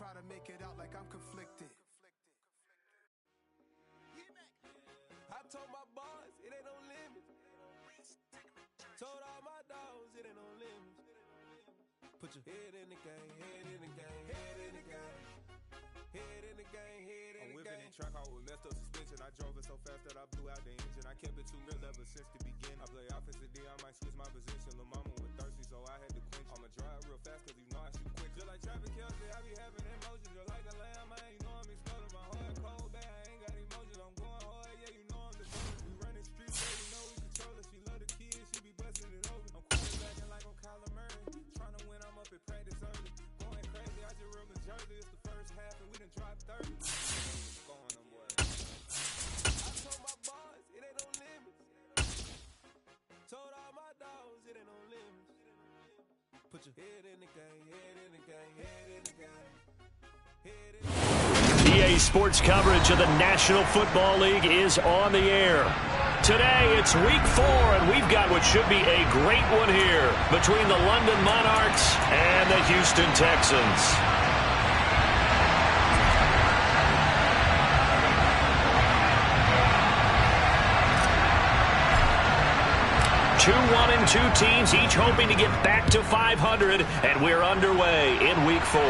try to make it out like I'm conflicted. I told my boys it ain't no limits. Told all my dogs it ain't no limits. Put your head in the game, head in the game, head in the game. Head in the game, head in the game. I'm whipping in track, I was messed up suspension. I drove it so fast that I blew out the engine. I kept it too real ever since the beginning. I play offensive D, I might switch my position. Lil' mama was thirsty, so I had to quench. I'ma drive real fast, cause you know I shoot quick. Just like traffic Kelsey, I be having emotions. Just like a lamb, man, you know I'm exploding. My heart cold, bad, I ain't got emotions. I'm going hard, yeah, you know I'm the best. We running streets, yeah, you know we control it. She love the kids, she be busting it over. I'm quarterbacking like I'm Kyler Murray. Trying to win, I'm up at practice early. Going crazy, I just real the jersey. It's the first half, and we done dropped 30. Going them boys. I told my boys it ain't no limits. Told all my dogs it ain't no limits. Put your head in the game, head in the game, head in the game. Head in the game. EA Sports coverage of the National Football League is on the air. Today, it's Week 4, and we've got what should be a great one here between the London Monarchs and the Houston Texans. Two 1-2 teams, each hoping to get back to 500, and we're underway in Week 4.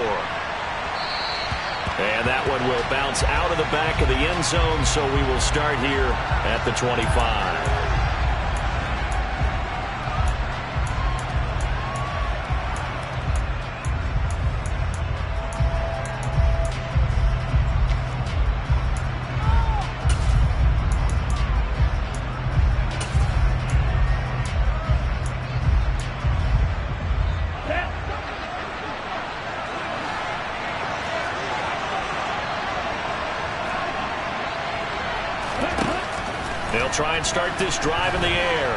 And that one will bounce out of the back of the end zone, so we will start here at the 25. They'll try and start this drive in the air.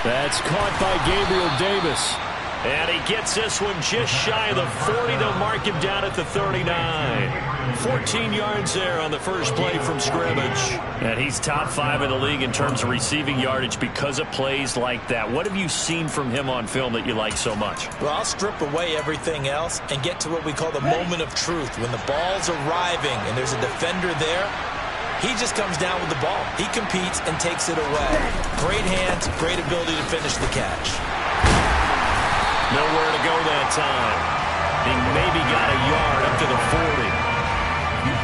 That's caught by Gabriel Davis. And he gets this one just shy of the 40. They'll mark him down at the 39. 14 yards there on the first play from scrimmage. And he's top 5 in the league in terms of receiving yardage because of plays like that. What have you seen from him on film that you like so much? Well, I'll strip away everything else and get to what we call the moment of truth. When the ball's arriving and there's a defender there, he just comes down with the ball. He competes and takes it away. Great hands, great ability to finish the catch. Nowhere to go that time. He maybe got a yard up to the 40.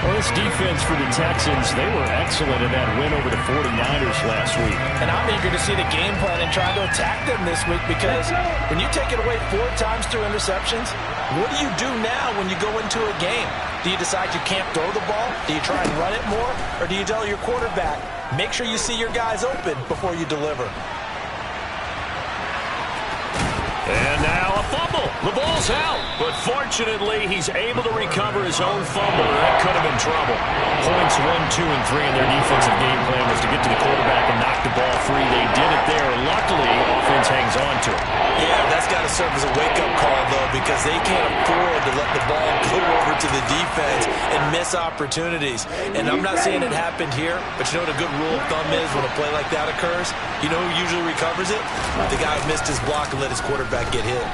Well, this defense for the Texans, they were excellent in that win over the 49ers last week. And I'm eager to see the game plan and try to attack them this week, because when you take it away 4 times through interceptions, what do you do now when you go into a game? Do you decide you can't throw the ball? Do you try and run it more? Or do you tell your quarterback, make sure you see your guys open before you deliver? And now a fumble. The ball's out. But fortunately, he's able to recover his own fumble. That could have been trouble. Points 1, 2, and 3 in their defensive game plan was to get to the quarterback and knock the ball free. They did it there. Luckily, offense hangs on to it. Yeah, that's got to serve as a wake-up call, though, because they can't afford to let the ball go over to the defense and miss opportunities. And I'm not saying it happened here, but you know what a good rule of thumb is when a play like that occurs? You know who usually recovers it? The guy who missed his block and let his quarterback get hit.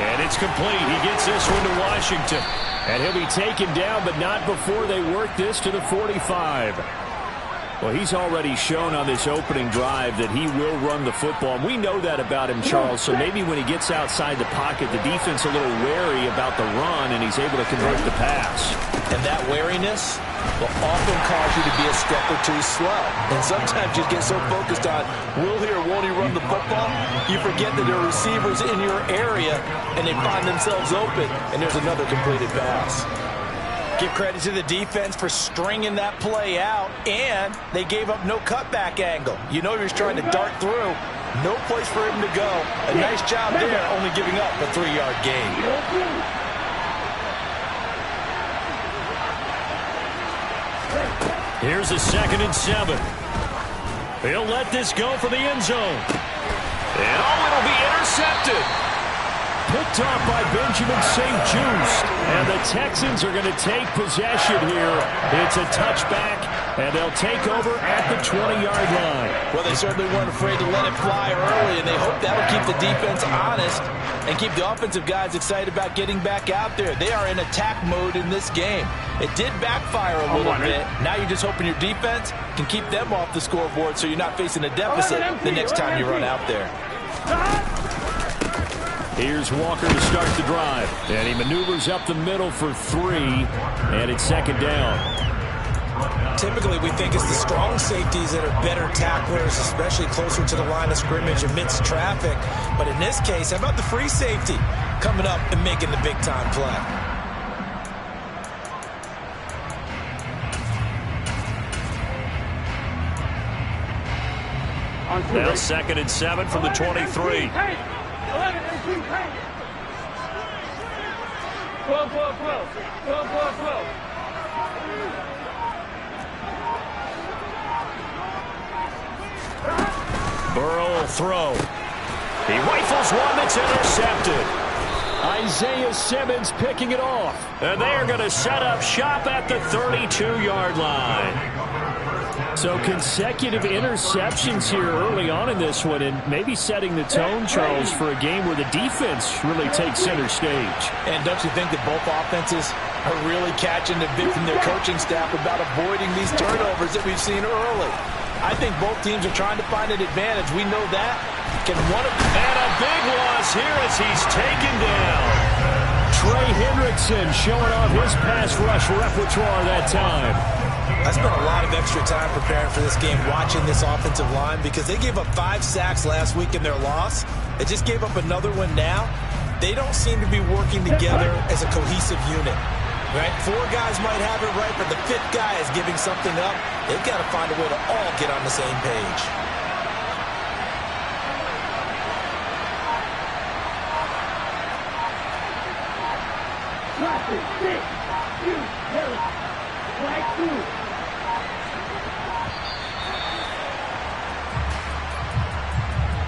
And it's complete. He gets this one to Washington. And he'll be taken down, but not before they work this to the 45. Well, he's already shown on this opening drive that he will run the football. We know that about him, Charles, so maybe when he gets outside the pocket, the defense a little wary about the run, and he's able to convert the pass. And that wariness will often cause you to be a step or two slow. And sometimes you get so focused on, will he or won't he run the football, you forget that there are receivers in your area, and they find themselves open, and there's another completed pass. Give credit to the defense for stringing that play out, and they gave up no cutback angle. You know he was trying to dart through. No place for him to go. A nice job there, only giving up a 3-yard gain. Here's a 2nd and 7. He'll let this go for the end zone. And it'll be intercepted. Picked off by Benjamin St-Juste. And the Texans are going to take possession here. It's a touchback And they'll take over at the 20-yard line. Well, they certainly weren't afraid to let it fly early, and they hope that'll keep the defense honest and keep the offensive guys excited about getting back out there. They are in attack mode in this game. It did backfire a little bit. Now you're just hoping your defense can keep them off the scoreboard so you're not facing a deficit the next time you run out there. Here's Walker to start the drive. And he maneuvers up the middle for 3, and it's second down. Typically, we think it's the strong safeties that are better tacklers, especially closer to the line of scrimmage amidst traffic. But in this case, how about the free safety coming up and making the big-time play? Now 2nd and 7 from the 23. 11 and 2, 12, 12, 12. 12, 12, 12. Burrow will throw. He rifles one that's intercepted. Isaiah Simmons picking it off. And they're going to set up shop at the 32-yard line. So consecutive interceptions here early on in this one, and maybe setting the tone, Charles, for a game where the defense really takes center stage. And don't you think that both offenses are really catching the bit from their coaching staff about avoiding these turnovers that we've seen early? I think both teams are trying to find an advantage. We know that. Can one of them... And a big loss here as he's taken down. Trey Hendrickson showing off his pass rush repertoire that time. I spent a lot of extra time preparing for this game, watching this offensive line, because they gave up 5 sacks last week in their loss. They just gave up another one now. They don't seem to be working together as a cohesive unit. Right? 4 guys might have it right, but the 5th guy is giving something up. They've got to find a way to all get on the same page.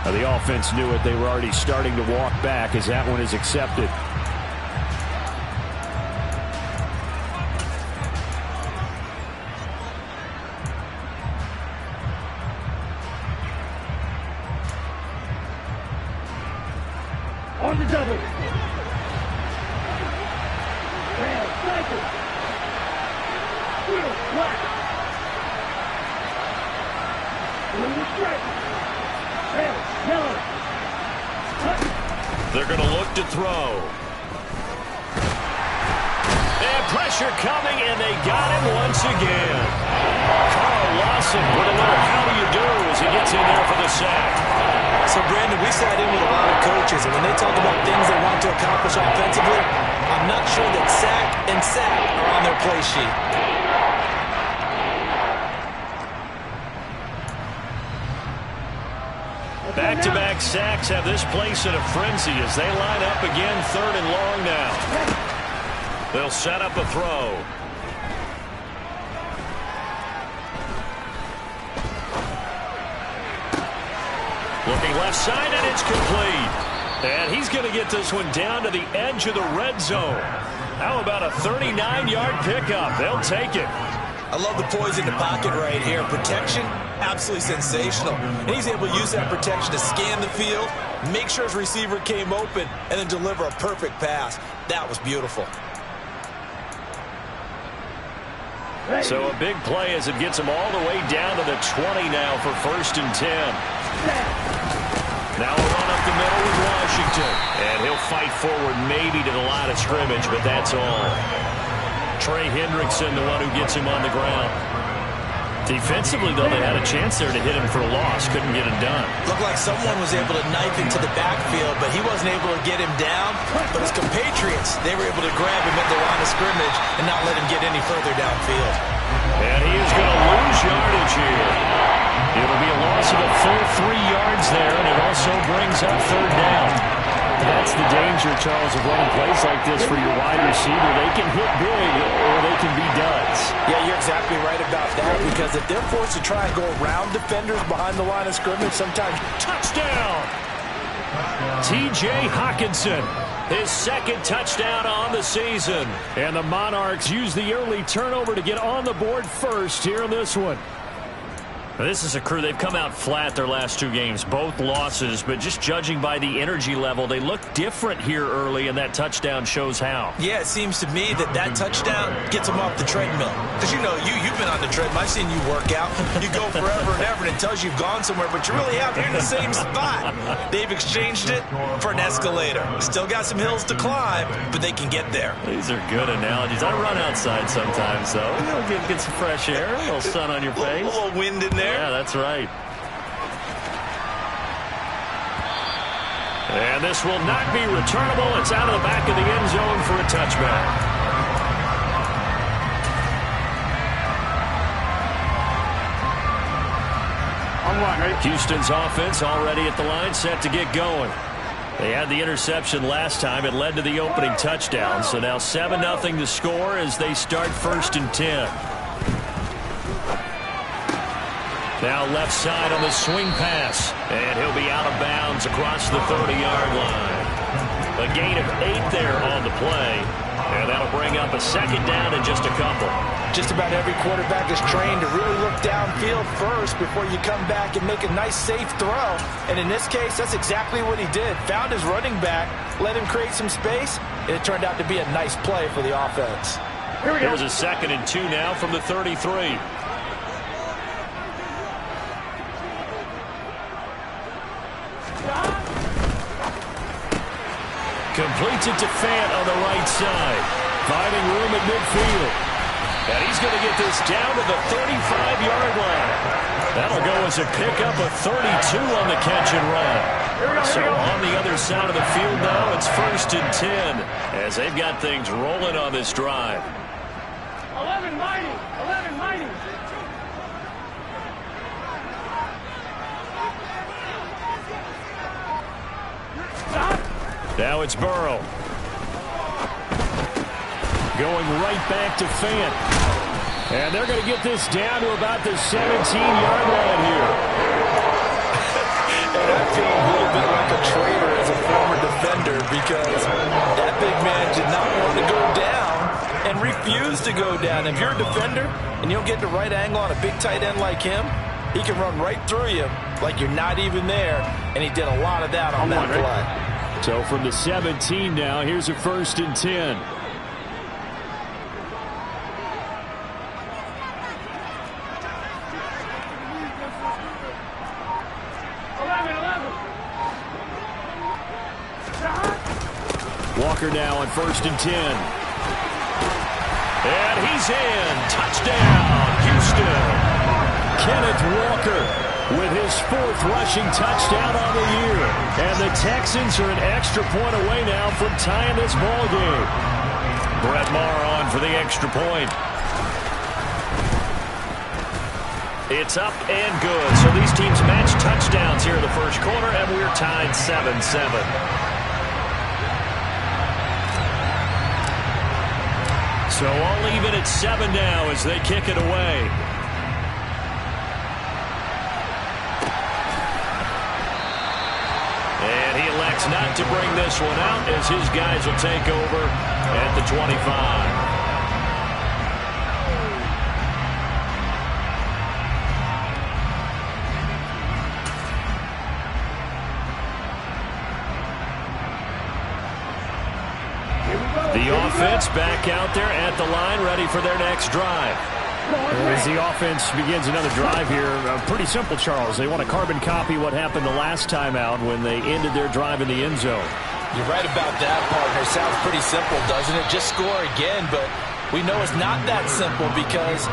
Now the offense knew it. They were already starting to walk back as that one is accepted. On the double. Rail, cycle. Wheel, black. Blue strike. Rail, yellow. They're going to look to throw. And pressure coming, and they got him once again. Carl Lawson with a little how do you do as he gets in there for the sack. So, Brandon, we sat in with a lot of coaches, and when they talk about things they want to accomplish offensively, I'm not sure that sack and sack are on their play sheet. Back-to-back sacks have this place in a frenzy as they line up again 3rd and long now. They'll set up a throw. Looking left side, and it's complete. And he's going to get this one down to the edge of the red zone. How about a 39-yard pickup? They'll take it. I love the poise in the pocket right here. Protection, absolutely sensational. And he's able to use that protection to scan the field, make sure his receiver came open, and then deliver a perfect pass. That was beautiful. So a big play as it gets him all the way down to the 20 now for 1st and 10. Now a run up the middle with Washington. And he'll fight forward maybe to the line of scrimmage, but that's all. Trey Hendrickson, the one who gets him on the ground. Defensively, though, they had a chance there to hit him for a loss. Couldn't get him done. Looked like someone was able to knife into the backfield, but he wasn't able to get him down. But his compatriots, they were able to grab him at the line of scrimmage and not let him get any further downfield. And he is going to lose yardage here. It'll be a loss of a full 3 yards there, and it also brings up 3rd down. That's the danger, Charles, of running plays like this for your wide receiver. They can hit big or they can be duds. Yeah, you're exactly right about that, because if they're forced to try and go around defenders behind the line of scrimmage, sometimes... Touchdown! T.J. Hockenson, his second touchdown on the season. And the Monarchs use the early turnover to get on the board first here in this one. This is a crew. They've come out flat their last two games, both losses, but just judging by the energy level, they look different here early, and that touchdown shows how. Yeah, it seems to me that touchdown gets them off the treadmill. Because, you've been on the treadmill. I've seen you work out. You go forever and ever, and it tells you you've gone somewhere, but you really have. You're in the same spot. They've exchanged it for an escalator. Still got some hills to climb, but they can get there. These are good analogies. I run outside sometimes, though. Get some fresh air, a little sun on your face. A little wind in there. Yeah, that's right. And this will not be returnable. It's out of the back of the end zone for a touchback. Houston's offense already at the line, set to get going. They had the interception last time. It led to the opening touchdown. So now 7-0 to score as they start 1st and 10. Now left side on the swing pass. And he'll be out of bounds across the 30-yard line. A gain of 8 there on the play. And that'll bring up a second down in just a couple. Just about every quarterback is trained to really look downfield first before you come back and make a nice, safe throw. And in this case, that's exactly what he did. Found his running back, let him create some space, and it turned out to be a nice play for the offense. Here's a 2nd and 2 now from the 33. Completes it to Fant on the right side. Finding room at midfield. And he's going to get this down to the 35-yard line. That'll go as a pickup of 32 on the catch and run. So on the other side of the field now, it's 1st and 10 as they've got things rolling on this drive. 11 mighty. Now it's Burrow. Going right back to Fant. And they're going to get this down to about the 17-yard line here. And I feel a little bit like a traitor as a former defender because that big man did not want to go down and refused to go down. If you're a defender and you don't get the right angle on a big tight end like him, he can run right through you like you're not even there. And he did a lot of that on that play. So from the 17 now, here's a 1st and 10. Walker now on 1st and 10. And he's in. Touchdown, Houston. Kenneth Walker with his 4th rushing touchdown on the year. And the Texans are an extra point away now from tying this ball game. Brett Maher on for the extra point. It's up and good. So these teams match touchdowns here in the first quarter, and we're tied 7-7. So all even at 7 now as they kick it away. And he elects not to bring this one out as his guys will take over at the 25. The offense back out there at the line, ready for their next drive. As the offense begins another drive here, pretty simple, Charles. They want to carbon copy what happened the last time out when they ended their drive in the end zone. You're right about that, partner. Sounds pretty simple, doesn't it? Just score again, but we know it's not that simple because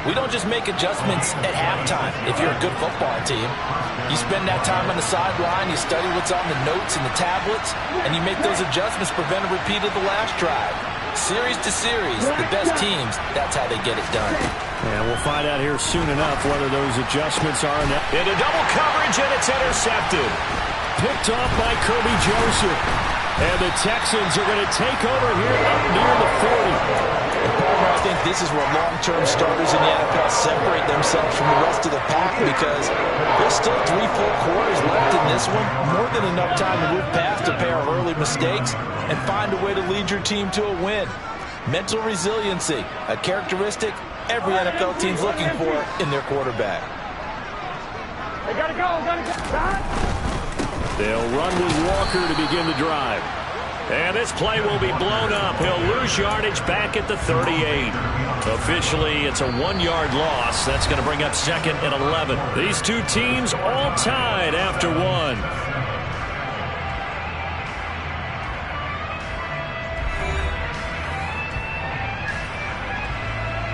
we don't just make adjustments at halftime if you're a good football team. You spend that time on the sideline, you study what's on the notes and the tablets, and you make those adjustments, prevent a repeat of the last drive. Series to series, the best teams, that's how they get it done. And we'll find out here soon enough whether those adjustments are enough. Into double coverage, and it's intercepted. Picked off by Kirby Joseph. And the Texans are going to take over here up near the 40. think this is where long-term starters in the NFL separate themselves from the rest of the pack because there's still 3 full quarters left in this one. More than enough time to move past a pair of early mistakes and find a way to lead your team to a win. Mental resiliency, a characteristic every NFL team's looking for in their quarterback. They gotta go, They'll run with Walker to begin the drive. And this play will be blown up. He'll lose yardage back at the 38. Officially, it's a 1-yard loss. That's going to bring up 2nd and 11. These two teams all tied after 1.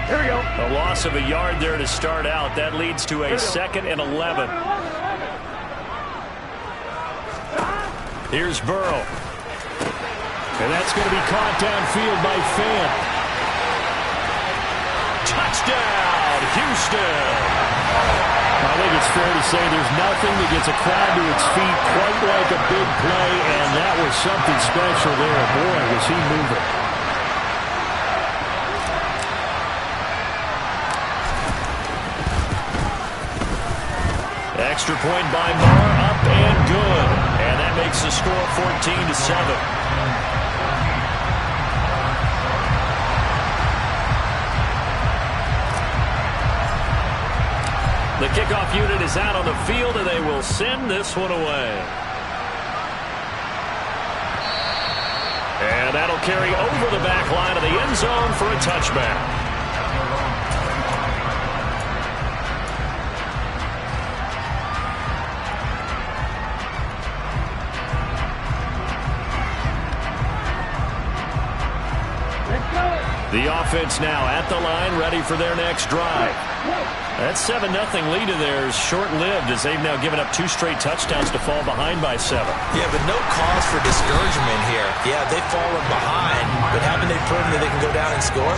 Here we go. A loss of a yard there to start out. That leads to a 2nd and 11. Here's Burrow. And that's going to be caught downfield by Fan. Touchdown, Houston. I think it's fair to say there's nothing that gets a crowd to its feet quite like a big play, and that was something special there. Boy, was he moving. Extra point by Moore, up and good. And that makes the score 14-7. The kickoff unit is out on the field, and they will send this one away. And that'll carry over the back line of the end zone for a touchback. The offense now at the line, ready for their next drive. That 7-0 lead of theirs short-lived as they've now given up 2 straight touchdowns to fall behind by 7. Yeah, but no cause for discouragement here. Yeah, they've fallen behind, but haven't they proven that they can go down and score?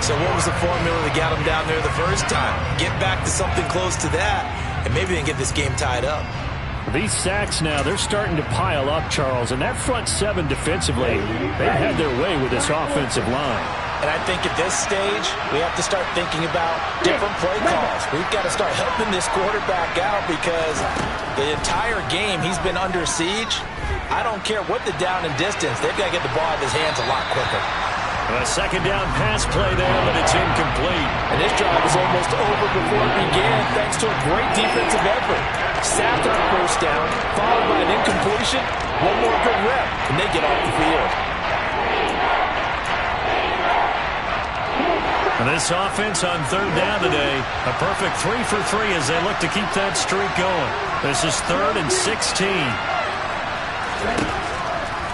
So what was the formula that got them down there the first time? Get back to something close to that, and maybe they can get this game tied up. These sacks now, they're starting to pile up, Charles, and that front 7 defensively, they've had their way with this offensive line. And I think at this stage, we have to start thinking about different play calls. We've got to start helping this quarterback out because the entire game he's been under siege. I don't care what the down and distance. They've got to get the ball out of his hands a lot quicker. A second down pass play there, but it's incomplete. And this drive was almost over before it began thanks to a great defensive effort. Sapped at the first down, followed by an incompletion. One more good rep, and they get off the field. And this offense on 3rd down today, a perfect 3 for 3 as they look to keep that streak going. This is 3rd and 16.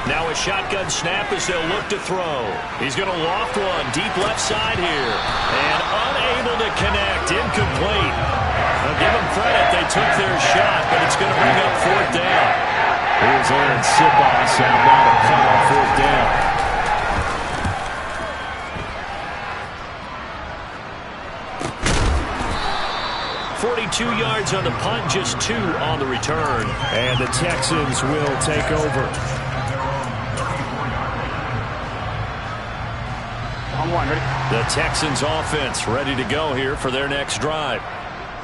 Now a shotgun snap as they'll look to throw. He's going to loft one deep left side here. And unable to connect, incomplete. I'll give them credit, they took their shot, but it's going to bring up 4th down. Here's Aaron Sibos out now to cut on 4th down. 42 yards on the punt, just 2 on the return. And the Texans will take over. On 1, ready? The Texans offense ready to go here for their next drive.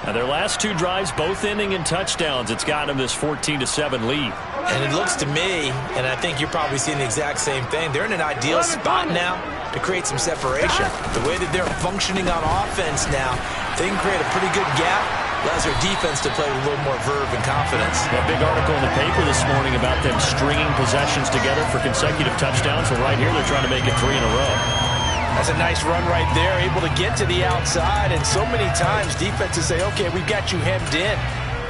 Now their last 2 drives, both ending in touchdowns. It's got them this 14-7 lead. And it looks to me, and I think you're probably seeing the exact same thing, they're in an ideal spot now to create some separation. The way that they're functioning on offense now, they can create a pretty good gap. Allows their defense to play with a little more verve and confidence. A big article in the paper this morning about them stringing possessions together for consecutive touchdowns. Well, right here they're trying to make it 3 in a row. That's a nice run right there, able to get to the outside. And so many times defenses say, okay, we've got you hemmed in.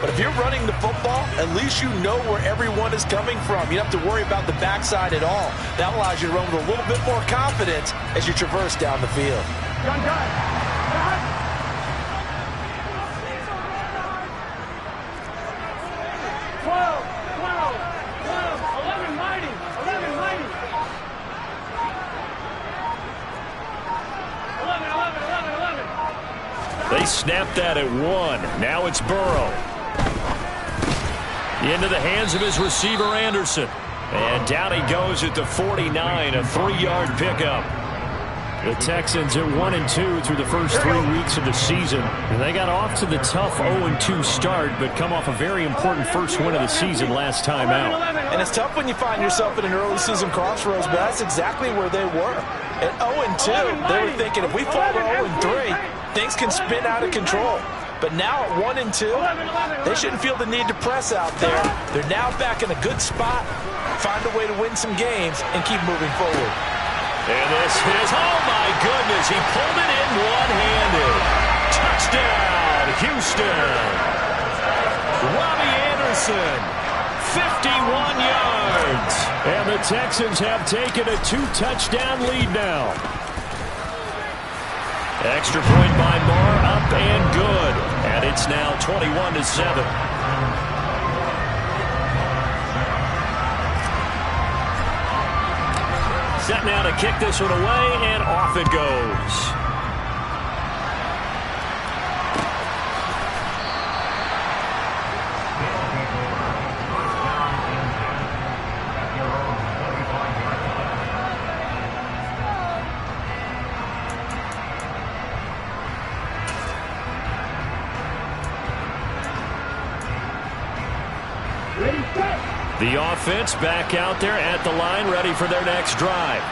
But if you're running the football, at least you know where everyone is coming from. You don't have to worry about the backside at all. That allows you to run with a little bit more confidence as you traverse down the field. Gun. 11 mighty. They snapped that at 1. Now it's Burrow. Into the hands of his receiver, Anderson. And down he goes at the 49, a 3-yard pickup. The Texans at 1-2 through the first 3 weeks of the season. And they got off to the tough 0-2 start, but come off a very important first win of the season last time out. And it's tough when you find yourself in an early season crossroads, but that's exactly where they were. At 0-2, they were thinking if we fall to 0-3, things can spin out of control. But now at 1-2, they shouldn't feel the need to press out there. They're now back in a good spot, find a way to win some games, and keep moving forward. And this is, oh my goodness, he pulled it in one-handed. Touchdown, Houston. Robbie Anderson, 51 yards. And the Texans have taken a 2-touchdown lead now. Extra point by Moore, up and good. And it's now 21-7. Set now to kick this one away, and off it goes. The offense back out there at the line, ready for their next drive.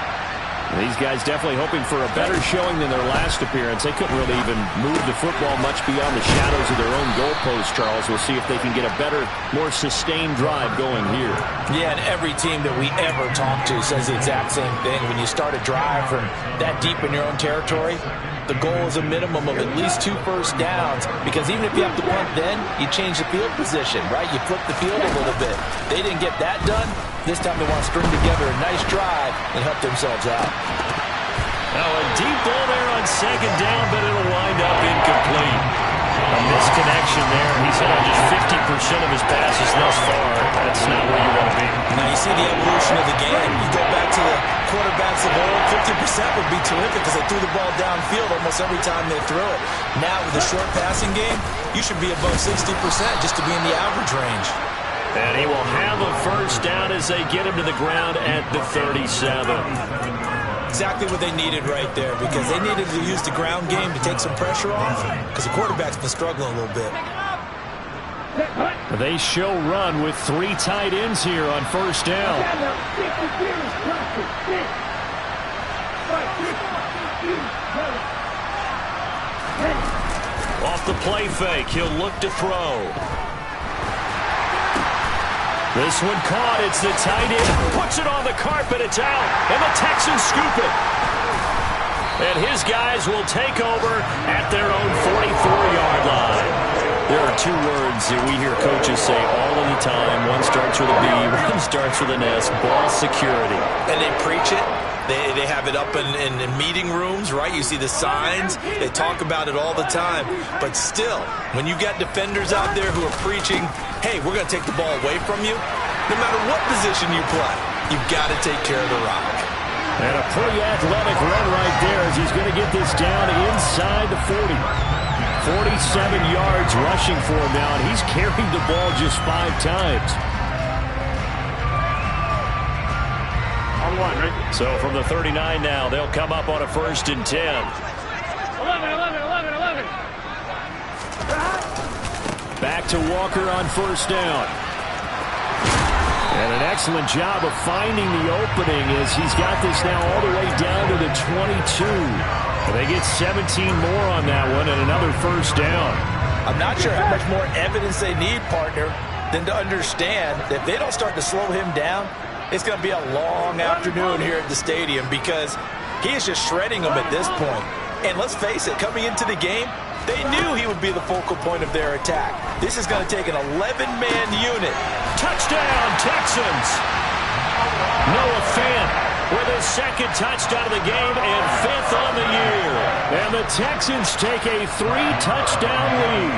These guys definitely hoping for a better showing than their last appearance. They couldn't really even move the football much beyond the shadows of their own goalpost, Charles. We'll see if they can get a better, more sustained drive going here. Yeah, and every team that we ever talk to says the exact same thing. When you start a drive from that deep in your own territory, the goal is a minimum of at least 2 first downs, because even if you have to punt then, you change the field position, right? You flip the field a little bit. They didn't get that done. This time they want to string together a nice drive and help themselves out. Now a deep ball there on second down, but it'll wind up incomplete. A misconnection there. He's hit on just 50% of his passes thus far. That's not where you want to be. Now you see the evolution of the game. You go back to the quarterbacks of old, 50% would be terrific because they threw the ball downfield almost every time they threw it. Now with the short passing game, you should be above 60% just to be in the average range. And he will have a first down as they get him to the ground at the 37. Exactly what they needed right there, because they needed to use the ground game to take some pressure off, because the quarterback's been struggling a little bit. They show run with 3 tight ends here on first down. Off the play fake, he'll look to throw. This one caught. It's the tight end. Puts it on the carpet. It's out. And the Texans scoop it. And his guys will take over at their own 44-yard line. There are 2 words that we hear coaches say all of the time. One starts with a B, one starts with an S. Ball security. And they preach it. They have it up in meeting rooms, right? You see the signs. They talk about it all the time. But still, when you got defenders out there who are preaching, hey, we're going to take the ball away from you, no matter what position you play, you've got to take care of the rock. And a pretty athletic run right there as he's going to get this down inside the 40. 47 yards rushing for him now, and he's carried the ball just 5 times. So from the 39 now, they'll come up on a 1st and 10. 11. Back to Walker on first down. And an excellent job of finding the opening as he's got this now all the way down to the 22. And they get 17 more on that one and another first down. I'm not sure how much more evidence they need, partner, than to understand that if they don't start to slow him down, it's going to be a long afternoon here at the stadium, because he is just shredding them at this point. And let's face it, coming into the game, they knew he would be the focal point of their attack. This is going to take an 11-man unit. Touchdown, Texans! Noah Fant with his 2nd touchdown of the game and 5th on the year. And the Texans take a 3-touchdown lead.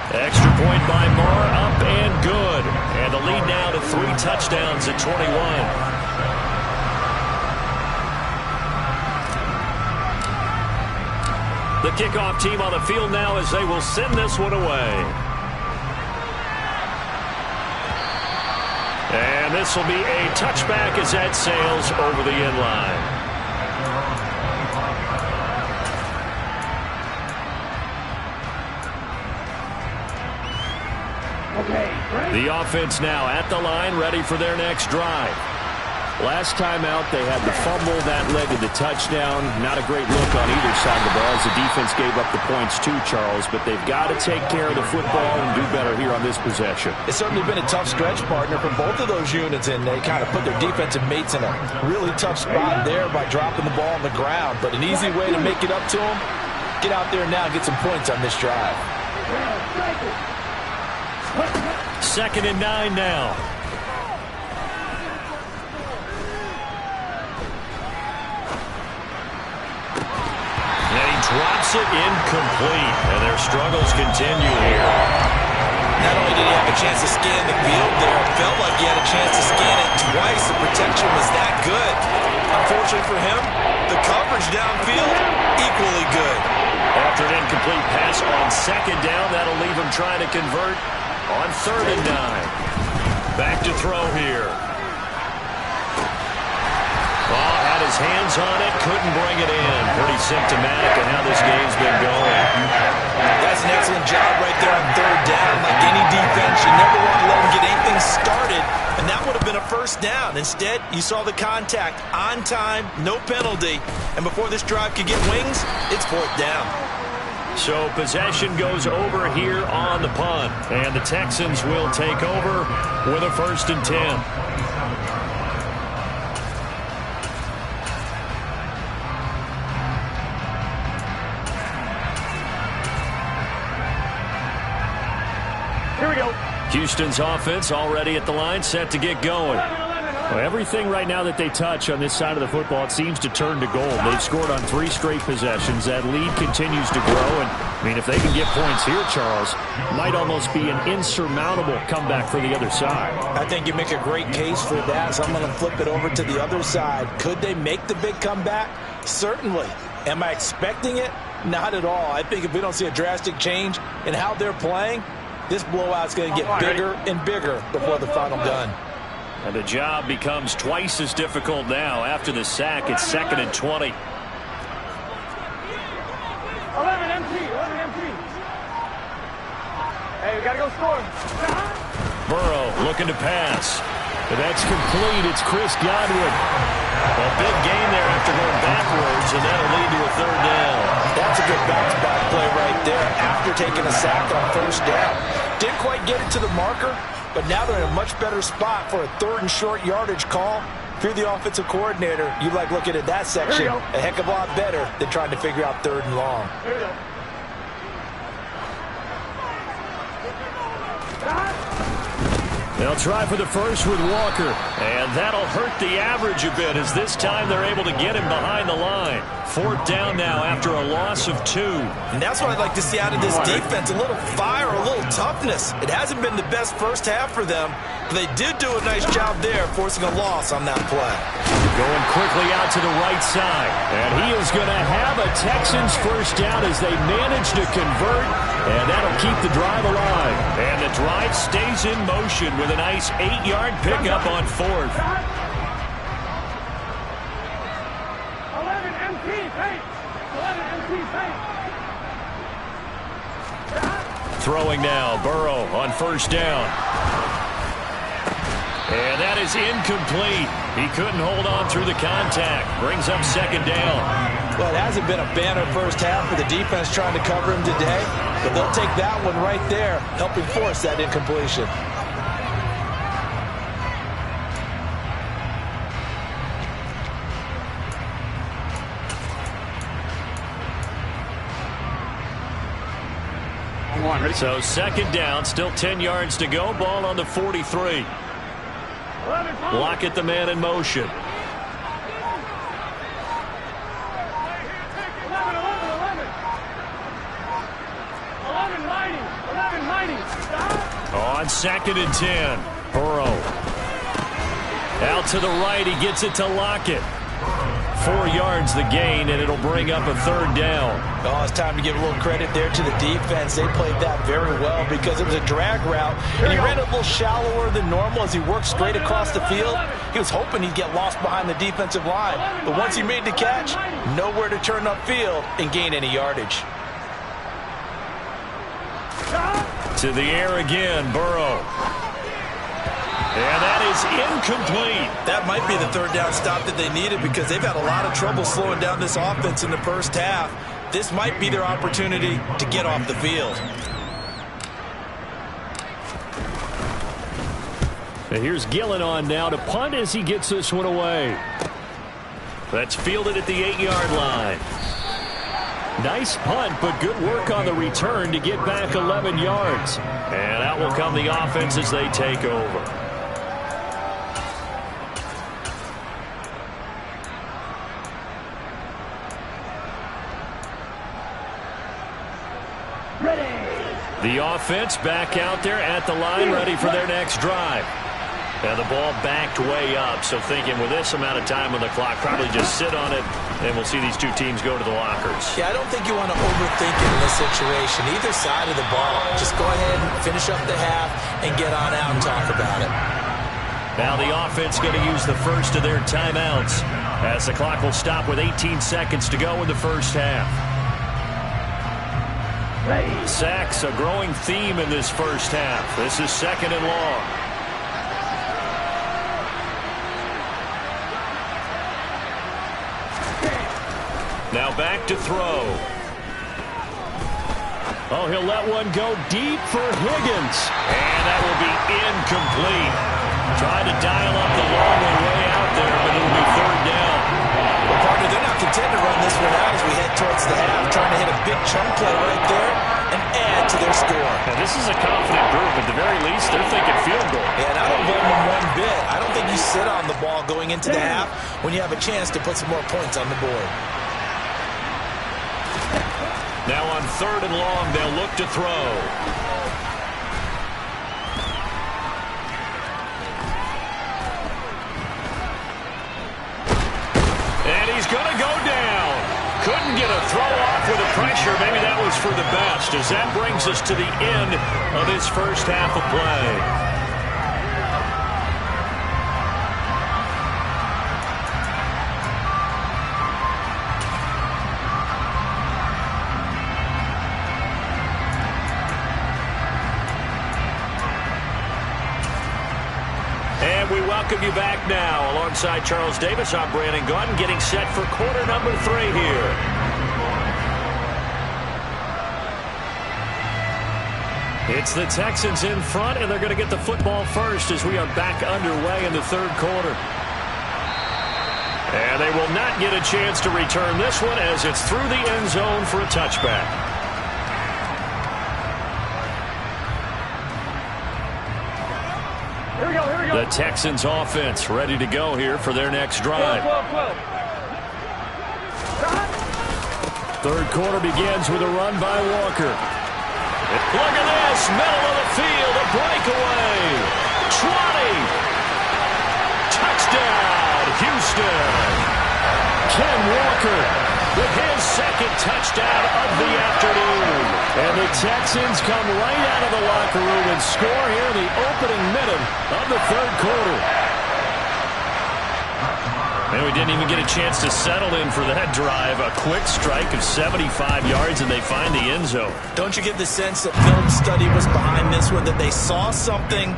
Extra point by Moore, up and good. And the lead now to 3 touchdowns at 21. The kickoff team on the field now as they will send this one away. And this will be a touchback as that sails over the end line. The offense now at the line, ready for their next drive. Last time out, they had the fumble. That led to the touchdown. Not a great look on either side of the ball as the defense gave up the points too, Charles. But they've got to take care of the football and do better here on this possession. It's certainly been a tough stretch, partner, for both of those units, and they kind of put their defensive mates in a really tough spot there by dropping the ball on the ground. But an easy way to make it up to them, get out there now and get some points on this drive. 2nd and 9 now. Drops it incomplete, and their struggles continue here. Not only did he have a chance to scan the field there, it felt like he had a chance to scan it twice. The protection was that good. Unfortunately for him, the coverage downfield, equally good. After an incomplete pass on 2nd down, that'll leave him trying to convert on 3rd and 9. Back to throw here. Had his hands on it, couldn't bring it in. Pretty symptomatic of how this game's been going. That's an excellent job right there on 3rd down. Like any defense, you never want to let him get anything started, and that would have been a 1st down. Instead, you saw the contact on time, no penalty, and before this drive could get wings, it's 4th down. So possession goes over here on the punt, and the Texans will take over with a 1st and 10. Here we go. Houston's offense already at the line, set to get going. Well, everything right now that they touch on this side of the football, it seems to turn to gold. They've scored on 3 straight possessions. That lead continues to grow. And, I mean, if they can get points here, Charles, might almost be an insurmountable comeback for the other side. I think you make a great case for that, so I'm going to flip it over to the other side. Could they make the big comeback? Certainly. Am I expecting it? Not at all. I think if we don't see a drastic change in how they're playing, this blowout's going to get bigger and bigger before the final gun. And the job becomes twice as difficult now. After the sack, it's 2nd and 20. 11 empty. Hey, we got to go score. Burrow looking to pass. But that's complete. It's Chris Godwin. A big gain there after going backwards, and that'll lead to a 3rd down. That's a good bounce-back play right there after taking a sack on 1st down. Didn't quite get it to the marker, but now they're in a much better spot for a 3rd and short yardage call. If you're the offensive coordinator, you like looking at that section a heck of a lot better than trying to figure out 3rd and long. Here we go. They'll try for the first with Walker, and that'll hurt the average a bit as this time they're able to get him behind the line. 4th down now after a loss of 2. And that's what I'd like to see out of this defense, a little fire, a little toughness. It hasn't been the best first half for them, but they did do a nice job there forcing a loss on that play. Going quickly out to the right side, and he is going to have a Texans first down as they manage to convert, and that'll keep the drive alive. And the drive stays in motion with a nice 8-yard pickup on 4th. 11 empty, paint. 11 empty, paint. Throwing now, Burrow on 1st down. And that is incomplete. He couldn't hold on through the contact. Brings up 2nd down. Well, it hasn't been a banner first half for the defense trying to cover him today, but they'll take that one right there, helping force that incompletion. So 2nd down, still 10 yards to go. Ball on the 43. Lockett the man in motion. 11. On 2nd and 10. Burrow. Out to the right, he gets it to Lockett. 4 yards the gain, and it'll bring up a 3rd down. Oh, it's time to give a little credit there to the defense. They played that very well because it was a drag route, and he ran a little shallower than normal as he worked straight across the field. He was hoping he'd get lost behind the defensive line, but once he made the catch, nowhere to turn upfield and gain any yardage. To the air again, Burrow. And that is incomplete. That might be the 3rd down stop that they needed because they've had a lot of trouble slowing down this offense in the first half. This might be their opportunity to get off the field. And here's Gillen on now to punt as he gets this one away. That's fielded at the 8-yard line. Nice punt, but good work on the return to get back 11 yards. And out will come the offense as they take over. The offense back out there at the line, ready for their next drive. And the ball backed way up, so thinking with this amount of time on the clock, probably just sit on it, and we'll see these two teams go to the lockers. Yeah, I don't think you want to overthink it in this situation. Either side of the ball. Just go ahead and finish up the half and get on out and talk about it. Now the offense going to use the first of their timeouts as the clock will stop with 18 seconds to go in the first half. Sacks, a growing theme in this first half. This is 2nd and long. Now back to throw. Oh, he'll let one go deep for Higgins. And that will be incomplete. Tried to dial up the long one way out there, but it'll be 3rd down. Well, partner, they're not content to run this one out as we head towards the half, trying to hit a big chunk play right there and add to their score. Now, this is a confident group. At the very least, they're thinking field goal. Yeah, and I don't blame them one bit. I don't think you sit on the ball going into the half when you have a chance to put some more points on the board. Now on 3rd and long, they'll look to throw. And he's going to go down. Couldn't get a throw off with the pressure. Maybe that was for the best, as that brings us to the end of this first half of play. We welcome you back now. Alongside Charles Davis, I'm Brandon Gaudin, getting set for quarter number 3 here. It's the Texans in front, and they're going to get the football first as we are back underway in the 3rd quarter. And they will not get a chance to return this one as it's through the end zone for a touchback. The Texans offense ready to go here for their next drive. 3rd quarter begins with a run by Walker. Look at this, middle of the field, a breakaway. 20. Touchdown, Houston. Ken Walker with his 2nd touchdown of the afternoon. And the Texans come right out of the locker room and score here in the opening minute of the 3rd quarter. And we didn't even get a chance to settle in for that drive. A quick strike of 75 yards, and they find the end zone. Don't you get the sense that film study was behind this one, that they saw something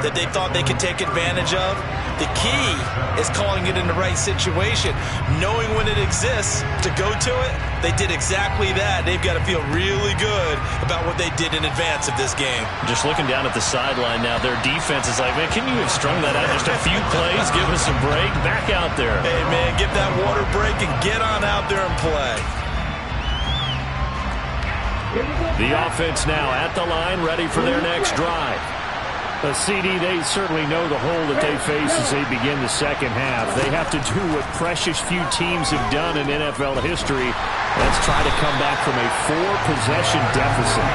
that they thought they could take advantage of? The key is calling it in the right situation. Knowing when it exists to go to it, they did exactly that. They've got to feel really good about what they did in advance of this game. Just looking down at the sideline now, their defense is like, man, can you have strung that out just a few plays? Give us a break. Back out there. Hey, man, give that water break and get on out there and play. The offense now at the line, ready for their next drive. A CD, they certainly know the hole that they face as they begin the second half. They have to do what precious few teams have done in NFL history. Let's try to come back from a 4-possession deficit.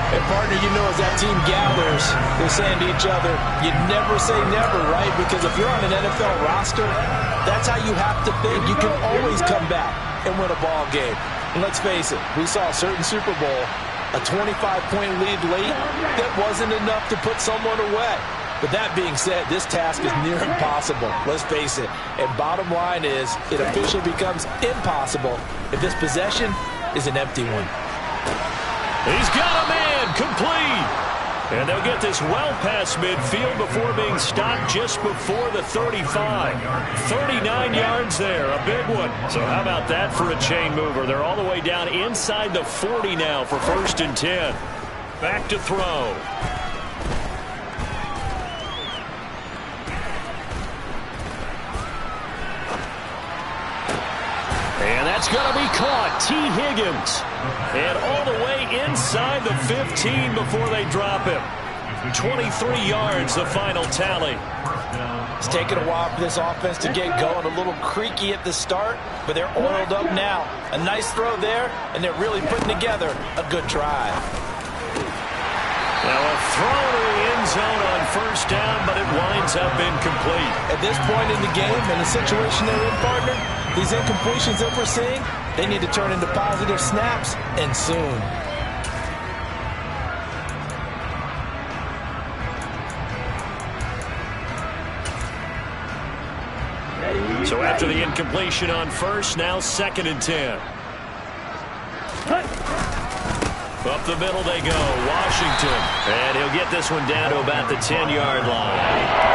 And partner, you know, as that team gathers, they're saying to each other, you never say never, right? Because if you're on an NFL roster, that's how you have to think. You can always come back and win a ball game. And let's face it, we saw a certain Super Bowl, a 25-point lead late, that wasn't enough to put someone away. But that being said, this task is near impossible. Let's face it. And bottom line is, it officially becomes impossible if this possession is an empty one. He's got a man, complete. And they'll get this well past midfield before being stopped just before the 35. 39 yards there, a big one. So how about that for a chain mover? They're all the way down inside the 40 now for 1st and 10. Back to throw. And that's going to be caught. T. Higgins. And all the way inside the 15 before they drop him. 23 yards, the final tally. It's taken a while for this offense to get going. A little creaky at the start, but they're oiled up now. A nice throw there, and they're really putting together a good drive. Now a throw to the end zone on 1st down, but it winds up incomplete. At this point in the game, in the situation they're in, partner, these incompletions that we're seeing, they need to turn into positive snaps, and soon. So after the incompletion on 1st, now 2nd and 10. Up the middle they go, Washington. And he'll get this one down to about the 10-yard line.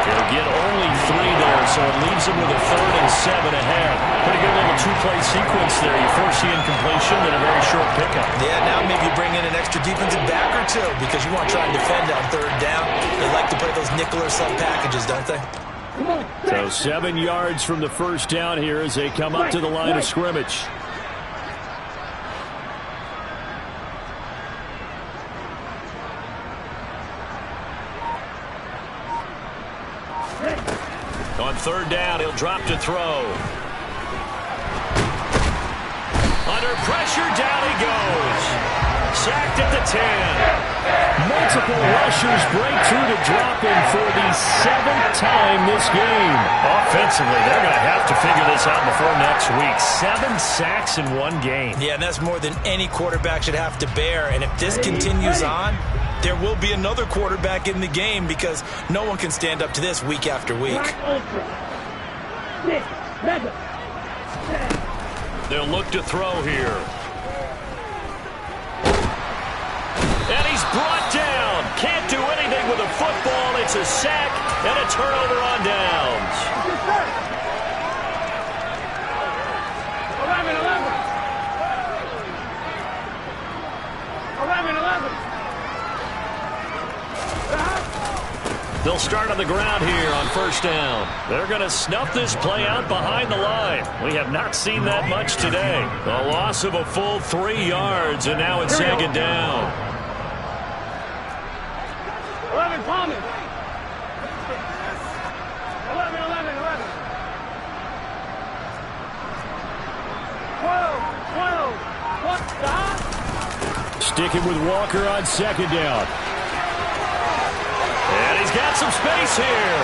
He'll get only 3 there, so it leaves him with a 3rd and 7 ahead. Pretty good little 2-play sequence there. You force the incompletion, then a very short pickup. Yeah, now maybe you bring in an extra defensive back or two because you want to try and defend on 3rd down. They like to play those nickel or sub packages, don't they? So 7 yards from the 1st down here as they come up to the line of scrimmage. On 3rd down, he'll drop to throw. Under pressure, down he goes. Sacked at the 10. Multiple rushers break through to drop him for the 7th time this game. Offensively, they're going to have to figure this out before next week. 7 sacks in 1 game. Yeah, and that's more than any quarterback should have to bear. And if this continues on, there will be another quarterback in the game because no one can stand up to this week after week. They'll look to throw here. And he's brought down. Can't do anything with a football. It's a sack and a turnover on downs. 11. They'll start on the ground here on 1st down. They're going to snuff this play out behind the line. We have not seen that much today. A loss of a full 3 yards, and now it's 2nd down. 11, Thomas. 11. 12. What? Stop. Sticking with Walker on 2nd down. And he's got some space here.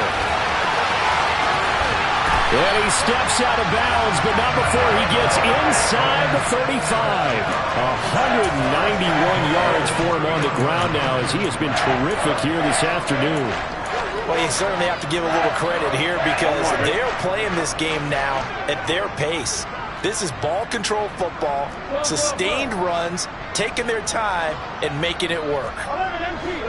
And he steps out of bounds, but not before he gets inside the 35. 191 yards for him on the ground now as he has been terrific here this afternoon. Well, you certainly have to give a little credit here because they're playing this game now at their pace. This is ball control football, sustained runs, taking their time, and making it work. 11 MT.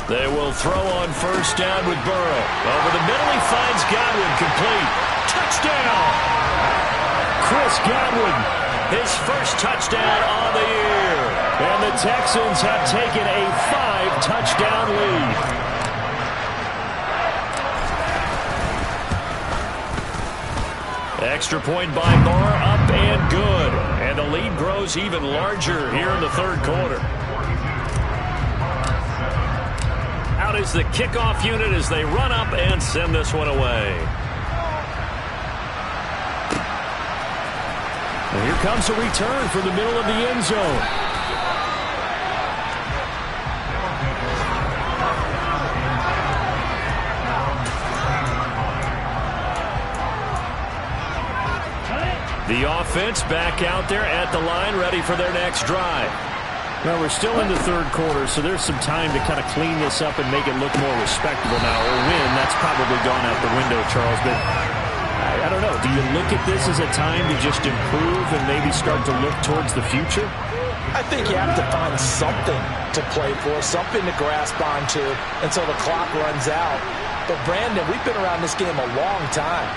They will throw on 1st down with Burrow. Over the middle, he finds Godwin, complete. Touchdown! Chris Godwin, his first touchdown on the year. And the Texans have taken a 5-touchdown lead. Extra point by Barr, up and good. And the lead grows even larger here in the 3rd quarter. Out is the kickoff unit as they run up and send this one away. Well, here comes a return from the middle of the end zone. The offense back out there at the line, ready for their next drive. Well, we're still in the third quarter, so there's some time to kind of clean this up and make it look more respectable now. Or win, that's probably gone out the window, Charles. But I don't know. Do you look at this as a time to just improve and maybe start to look towards the future? I think you have to find something to play for, something to grasp onto until the clock runs out. But, Brandon, we've been around this game a long time.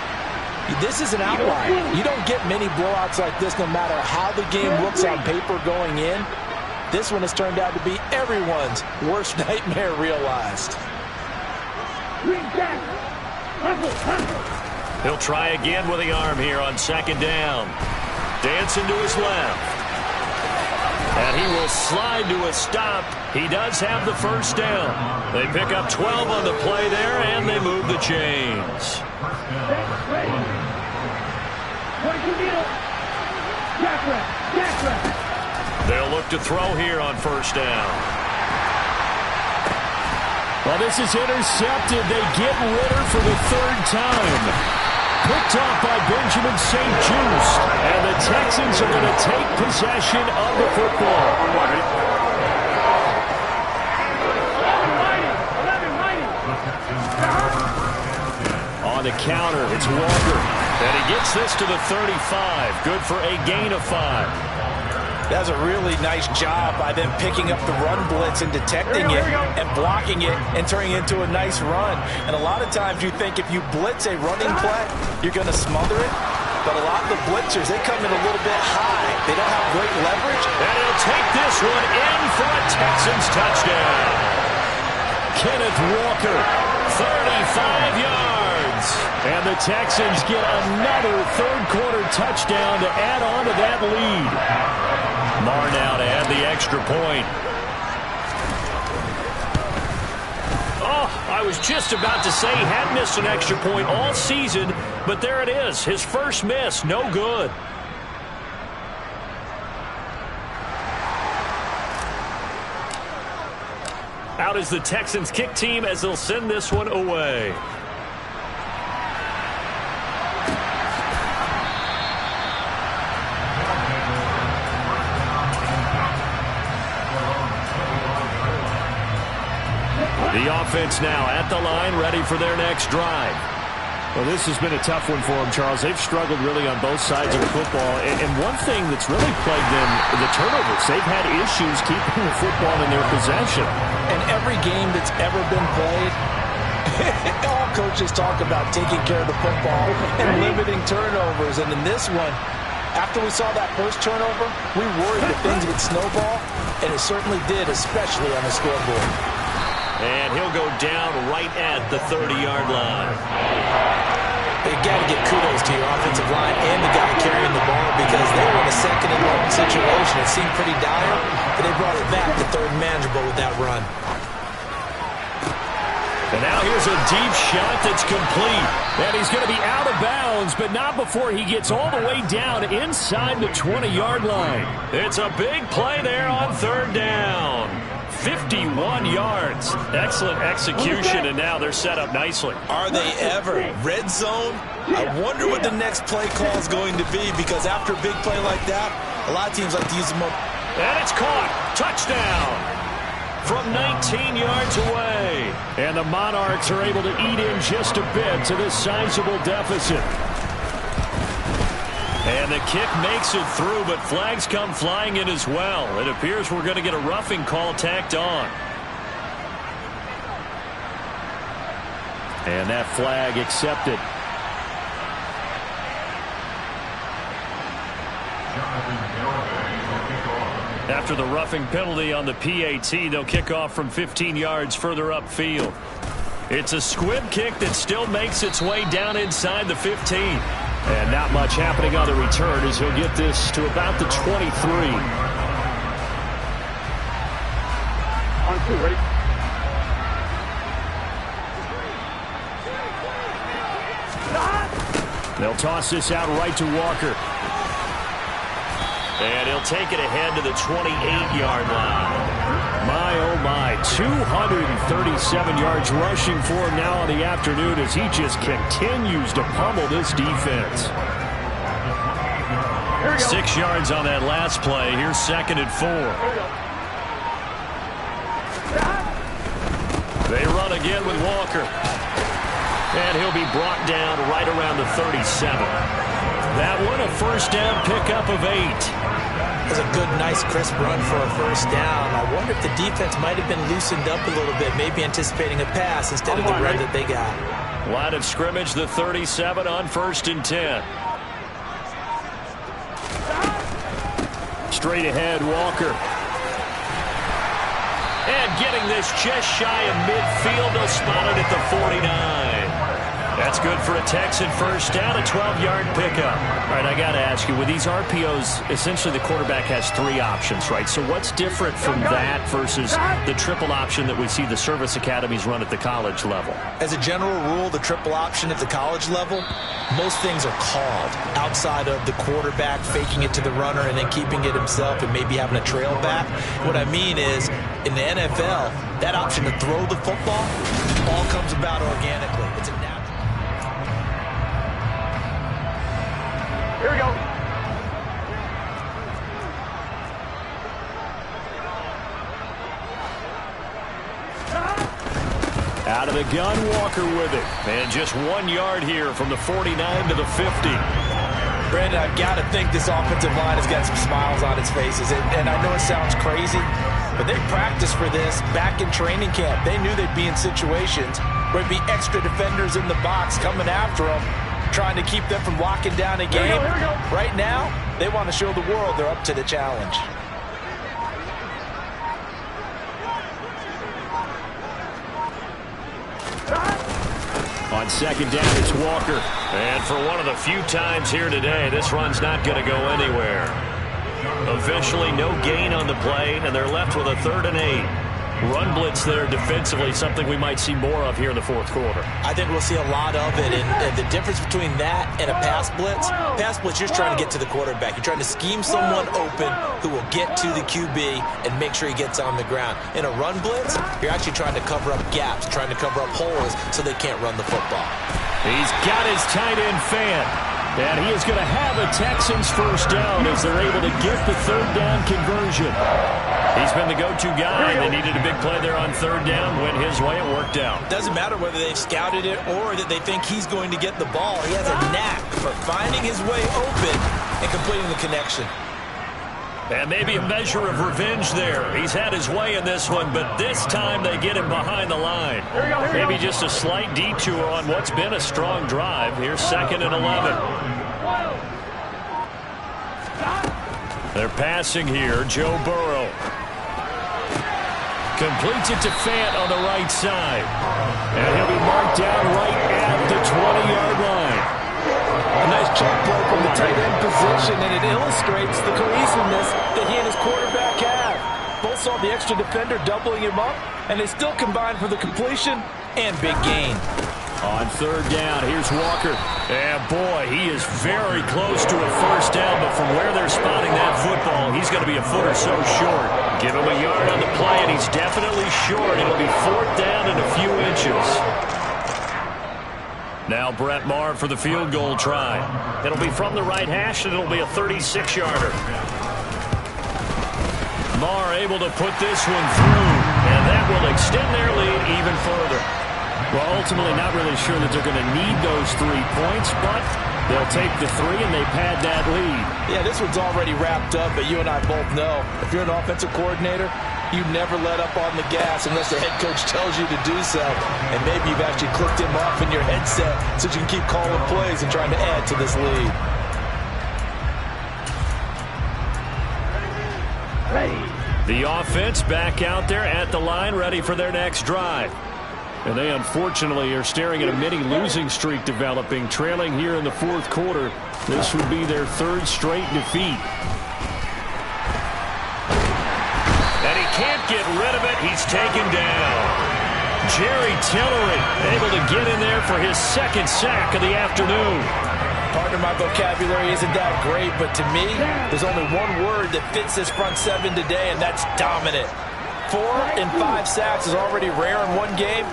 This is an outlier. You don't get many blowouts like this no matter how the game looks on paper going in. This one has turned out to be everyone's worst nightmare realized. He'll try again with the arm here on second down. Dancing to his left. And he will slide to a stop. He does have the first down. They pick up 12 on the play there, and they move the chains. They'll look to throw here on first down. Well, this is intercepted. They get Ritter for the third time. Picked off by Benjamin St. Just. And the Texans are going to take possession of the football. On the counter, it's Walker. And he gets this to the 35. Good for a gain of 5. That's a really nice job by them picking up the run blitz and detecting it and blocking it and turning it into a nice run. And a lot of times you think if you blitz a running play, you're going to smother it. But a lot of the blitzers, they come in a little bit high. They don't have great leverage. And he'll take this one in for a Texans touchdown. Kenneth Walker, 35 yards. And the Texans get another third-quarter touchdown to add on to that lead. Marr now to add the extra point. Oh, I was just about to say he had missed an extra point all season, but there it is. His first miss, no good. Out is the Texans kick team as they'll send this one away. The offense now at the line, ready for their next drive. Well, this has been a tough one for them, Charles. They've struggled really on both sides of the football. And one thing that's really plagued them, the turnovers. They've had issues keeping the football in their possession. And every game that's ever been played, all coaches talk about taking care of the football and limiting turnovers. And in this one, after we saw that first turnover, we worried that things would snowball, and it certainly did, especially on the scoreboard. And he'll go down right at the 30-yard line. You got to give kudos to your offensive line and the guy carrying the ball because they were in a second and long situation. It seemed pretty dire, but they brought it back to third and manageable with that run. And now here's a deep shot that's complete. And he's going to be out of bounds, but not before he gets all the way down inside the 20-yard line. It's a big play there on third down. 51 yards. Excellent execution, and now they're set up nicely. Are they ever? Red zone? I wonder what the next play call is going to be, because after a big play like that, a lot of teams like to use them up. And it's caught. Touchdown from 19 yards away. And the Monarchs are able to eat in just a bit to this sizable deficit. And the kick makes it through, but flags come flying in as well. It appears we're going to get a roughing call tacked on. And that flag accepted. After the roughing penalty on the PAT, they'll kick off from 15 yards further upfield. It's a squib kick that still makes its way down inside the 15. And not much happening on the return as he'll get this to about the 23. On two, ready? They'll toss this out right to Walker. And he'll take it ahead to the 28-yard line. My, oh my, 237 yards rushing for him now on the afternoon as he just continues to pummel this defense. 6 yards on that last play. Here's 2nd and 4. They run again with Walker. And he'll be brought down right around the 37. That one a first down pickup of 8. That's a good, nice, crisp run for a first down. I wonder if the defense might have been loosened up a little bit, maybe anticipating a pass instead of the run that they got. Line of scrimmage, the 37 on 1st and 10. Straight ahead, Walker. And getting this just shy of midfield, they'll spot it at the 49. That's good for a Texan first down, a 12-yard pickup. All right, I got to ask you, with these RPOs, essentially the quarterback has 3 options, right? So what's different from that versus the triple option that we see the service academies run at the college level? As a general rule, the triple option at the college level, most things are called outside of the quarterback faking it to the runner and then keeping it himself and maybe having a trail back. What I mean is, in the NFL, that option to throw the football all comes about organically. It's a natural. Here we go. Out of the gun, Walker with it. And just 1 yard here from the 49 to the 50. Brandon, I've got to think this offensive line has got some smiles on its faces. And I know it sounds crazy, but they practiced for this back in training camp. They knew they'd be in situations where there'd be extra defenders in the box coming after them, trying to keep them from locking down a game. Here we go. Right now, they want to show the world they're up to the challenge. On 2nd down, it's Walker. And for one of the few times here today, this run's not going to go anywhere. Officially, no gain on the play, and they're left with a 3rd and 8. Run blitz there defensively, something we might see more of here in the 4th quarter. I think we'll see a lot of it, and the difference between that and a pass blitz, you're just trying to get to the quarterback. You're trying to scheme someone open who will get to the QB and make sure he gets on the ground. In a run blitz, you're actually trying to cover up gaps, trying to cover up holes so they can't run the football. He's got his tight end fan. And he is going to have a Texans first down as they're able to get the 3rd down conversion. He's been the go-to guy. They needed a big play there on 3rd down. Went his way. It worked out. Doesn't matter whether they've scouted it or that they think he's going to get the ball. He has a knack for finding his way open and completing the connection. And maybe a measure of revenge there. He's had his way in this one, but this time they get him behind the line. Maybe just a slight detour on what's been a strong drive. Here's 2nd and 11. They're passing here. Joe Burrow completes it to Fant on the right side. And he'll be marked down right at the 20-yard line. A nice jump play from the tight end position, and it illustrates the cohesiveness that he and his quarterback have. Both saw the extra defender doubling him up, and they still combined for the completion and big gain. On 3rd down, here's Walker. And boy, he is very close to a first down, but from where they're spotting that football, he's going to be a foot or so short. Give him a yard on the play, and he's definitely short. It'll be 4th down and a few inches. Now Brett Maher for the field goal try. It'll be from the right hash, and it'll be a 36-yarder. Maher able to put this one through, and that will extend their lead even further. Well, ultimately not really sure that they're going to need those 3 points, but they'll take the 3 and they pad that lead. Yeah, this one's already wrapped up, but you and I both know if you're an offensive coordinator, you never let up on the gas unless the head coach tells you to do so. And maybe you've actually clicked him off in your headset so you can keep calling plays and trying to add to this lead. The offense back out there at the line, ready for their next drive. And they unfortunately are staring at a mini losing streak developing, trailing here in the 4th quarter. This would be their 3rd straight defeat. And he can't get rid of it. He's taken down. Jerry Tillery able to get in there for his 2nd sack of the afternoon. Partner, my vocabulary isn't that great, but to me, there's only one word that fits this front seven today, and that's dominant. 4 and 5 sacks is already rare in one game.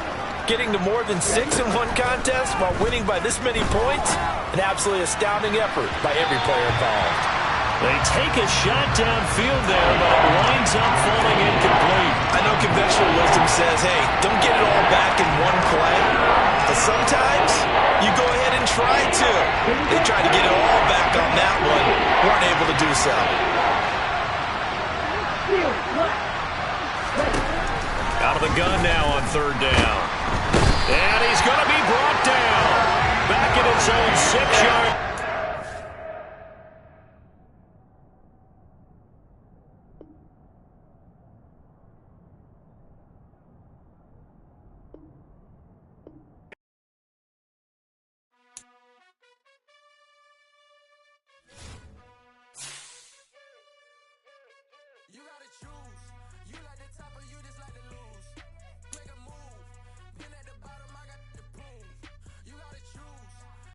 Getting to more than 6 in one contest while winning by this many points, an absolutely astounding effort by every player involved. They take a shot downfield there, but it winds up falling incomplete. I know conventional wisdom says, hey, don't get it all back in one play. But sometimes you go ahead and try to. They tried to get it all back on that one, weren't able to do so. Out of the gun now on 3rd down. And he's going to be brought down. Back at his own 6-yard.